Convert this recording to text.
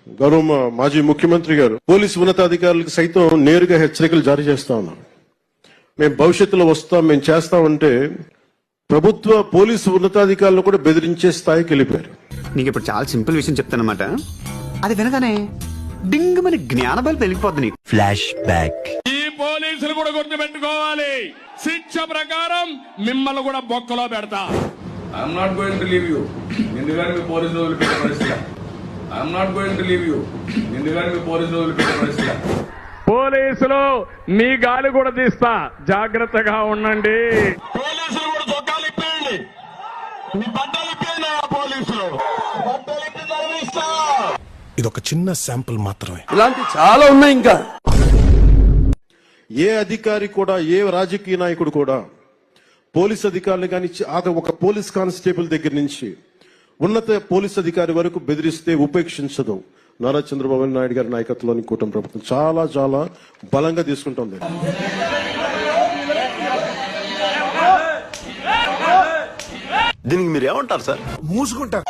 గౌరవ మాజీ ముఖ్యమంత్రి గారు పోలీసు ఉన్నతాధికారులకు సైతం నేరుగా హెచ్చరికలు జారీ చేస్తా ఉన్నారు. మేము భవిష్యత్తులో వస్తాం, మేము చేస్తామంటే ప్రభుత్వ పోలీసు ఉన్నతాధికారులను కూడా బెదిరించే స్థాయికి వెళ్ళిపోయారు. నీకు ఇప్పుడు చాలా సింపుల్ విషయం చెప్తానమాట. అది వినగానే డింగ్ మన జ్ఞాన బయలు పెరిగిపోద్ది నీకు. Flash back. ఈ పోలీసులు కూడా గుర్తు పెట్టుకోవాలి, శిక్ష ప్రకారం మిమ్మల్ని కూడా బొక్కలో పెడతా. I'm not going to leave you. ఎందుకని మీ పోలీసులు వదిలిపెట్టే పరిస్థితి. I'm not going to leave you. ఎందుకని మీ పోలీసులు వదిలిపెట్టే పరిస్థితి. పోలీసులు మీ గాలి కూడా తీస్తా, జాగ్రత్తగా ఉండండి. పోలీసులు కూడా చొక్కాలు ఇప్పేయండి, మీ బట్టలు ఇప్పేయండి. పోలీసులు బట్టలు ఇప్పి చదివిస్తా. ఇదొక చిన్న శాంపుల్ మాత్రమే, ఇలాంటి చాలా ఉన్నాయి. ఇంకా ఏ అధికారి కూడా, ఏ రాజకీయ నాయకుడు కూడా పోలీస్ అధికారులు కానీ ఒక పోలీస్ కానిస్టేబుల్ దగ్గర నుంచి ఉన్నత పోలీస్ అధికారి వరకు బెదిరిస్తే ఉపేక్షించదు. నారా చంద్రబాబు నాయుడు గారి నాయకత్వంలోని కూటమి ప్రభుత్వం చాలా చాలా బలంగా తీసుకుంటుంది. దీనికి మీరు ఏమంటారు సార్? మూసుకుంటారు.